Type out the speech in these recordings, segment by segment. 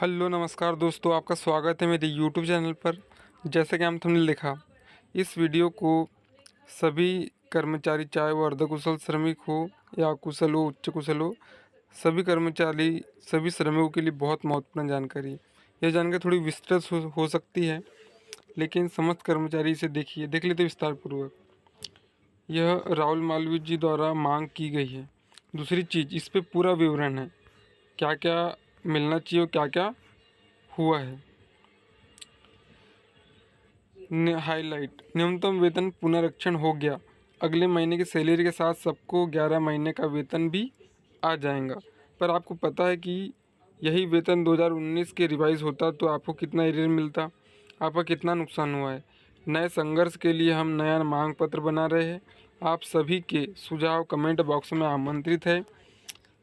Hello नमस्कार दोस्तों, आपका स्वागत है मेरे यूट्यूब चैनल पर। जैसे कि हम तुमने लिखा, इस वीडियो को सभी कर्मचारी, चाहे वो अर्धकुशल श्रमिक हो या कुशल हो, उच्च कुशल हो, सभी कर्मचारी, सभी श्रमिकों के लिए बहुत महत्वपूर्ण जानकारी। यह जानकारी थोड़ी विस्तृत हो सकती है, लेकिन समस्त कर्मचारी इसे देख लेते विस्तार पूर्वक। यह राहुल मालवीय जी द्वारा मांग की गई है। दूसरी चीज़, इस पे पूरा विवरण है, क्या क्या मिलना चाहिए और क्या क्या हुआ है। हाईलाइट, न्यूनतम वेतन पुनरीक्षण हो गया। अगले महीने की सैलरी के साथ सबको 11 महीने का वेतन भी आ जाएगा। पर आपको पता है कि यही वेतन 2019 के रिवाइज होता तो आपको कितना एरियर मिलता, आपका कितना नुकसान हुआ है। नए संघर्ष के लिए हम नया मांग पत्र बना रहे हैं। आप सभी के सुझाव कमेंट बॉक्स में आमंत्रित है।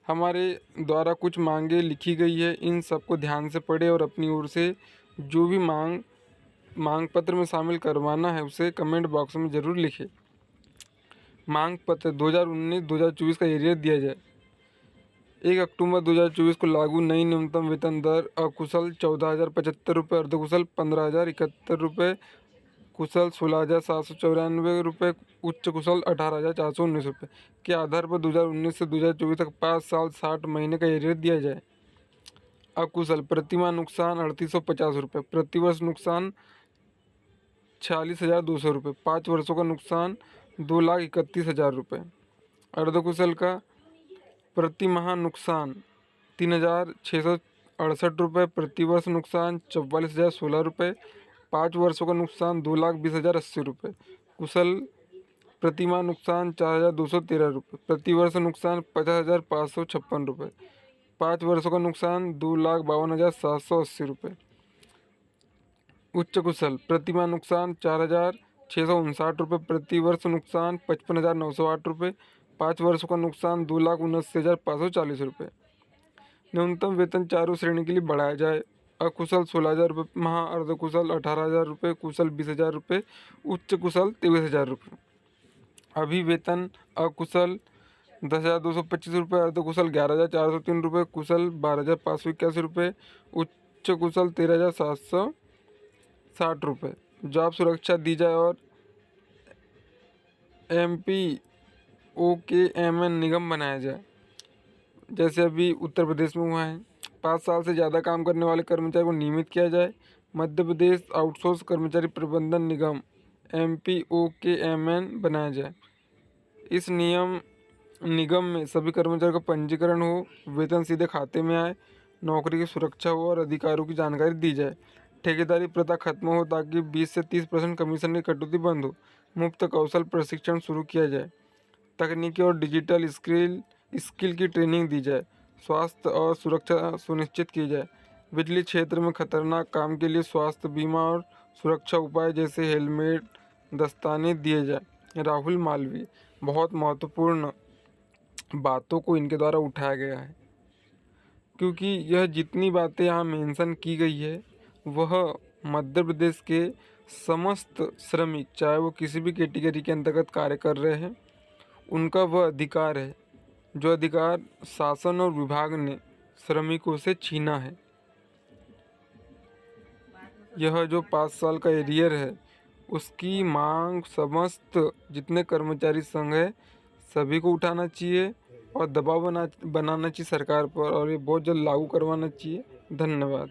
हमारे द्वारा कुछ मांगे लिखी गई है, इन सबको ध्यान से पढ़े और अपनी ओर से जो भी मांग पत्र में शामिल करवाना है उसे कमेंट बॉक्स में ज़रूर लिखें। मांग पत्र 2019-2024 का एरियर दिया जाए। 1 अक्टूबर 2024 को लागू नई न्यूनतम वेतन दर। अकुशल 14,075 रुपये, अर्धकुशल 15,071 रुपये, कुशल 16,794 रुपये, उच्च कुशल 18,419 रुपये के आधार पर 2019 से 2024 तक 5 साल 60 महीने का एरियर दिया जाए। अकुशल प्रतिमाह नुकसान 3,850 रुपये, प्रतिवर्ष नुकसान 46,200 रुपये, 5 वर्षों का नुकसान 2,31,000 रुपये। अर्धकुशल का प्रति माह नुकसान 3,668 रुपये, प्रतिवर्ष नुकसान 44,016 रुपये, 5 वर्षों का नुकसान 2,20,080 रुपये। कुशल प्रति माह नुकसान 4,213 रुपये, प्रतिवर्ष नुकसान 50,556 रुपये, 5 वर्षों का नुकसान 2,52,780 रुपये। उच्च कुशल प्रतिमाह नुकसान 4,659 रुपये, प्रतिवर्ष नुकसान 55,908 रुपये, 5 वर्षों का नुकसान 2,79,540 रुपये। न्यूनतम वेतन चारों श्रेणी के लिए बढ़ाया जाए। अकुशल 16,000 रुपये माह, अर्धकुशल 18,000 रुपये, कुशल 20,000 रुपये, उच्च कुशल 23,000 रुपये। अभी वेतन अकुशल 10,225 रुपये, अर्धकुशल 11,403 रुपये, कुशल 12,581 रुपये, उच्च कुशल 13,760 रुपये। जॉब सुरक्षा दी जाए और MPOKMN निगम बनाया जाए, जैसे अभी उत्तर प्रदेश में हुआ है। 5 साल से ज़्यादा काम करने वाले कर्मचारी को नियमित किया जाए। मध्य प्रदेश आउटसोर्स कर्मचारी प्रबंधन निगम MPOKMN बनाया जाए। इस निगम में सभी कर्मचारियों का पंजीकरण हो, वेतन सीधे खाते में आए, नौकरी की सुरक्षा हो और अधिकारों की जानकारी दी जाए। ठेकेदारी प्रथा खत्म हो ताकि 20 से 30% कमीशन की कटौती बंद हो। मुफ्त कौशल प्रशिक्षण शुरू किया जाए। तकनीकी और डिजिटल स्किल की ट्रेनिंग दी जाए। स्वास्थ्य और सुरक्षा सुनिश्चित की जाए। बिजली क्षेत्र में खतरनाक काम के लिए स्वास्थ्य बीमा और सुरक्षा उपाय जैसे हेलमेट, दस्ताने दिए जाए। राहुल मालवीय, बहुत महत्वपूर्ण बातों को इनके द्वारा उठाया गया है, क्योंकि यह जितनी बातें यहाँ मेंशन की गई है वह मध्य प्रदेश के समस्त श्रमिक, चाहे वो किसी भी कैटेगरी के अंतर्गत कार्य कर रहे हैं, उनका वह अधिकार है जो अधिकार शासन और विभाग ने श्रमिकों से छीना है। यह जो 5 साल का एरियर है उसकी मांग समस्त जितने कर्मचारी संघ है सभी को उठाना चाहिए और दबाव बनाना चाहिए सरकार पर, और ये बहुत जल्द लागू करवाना चाहिए। धन्यवाद।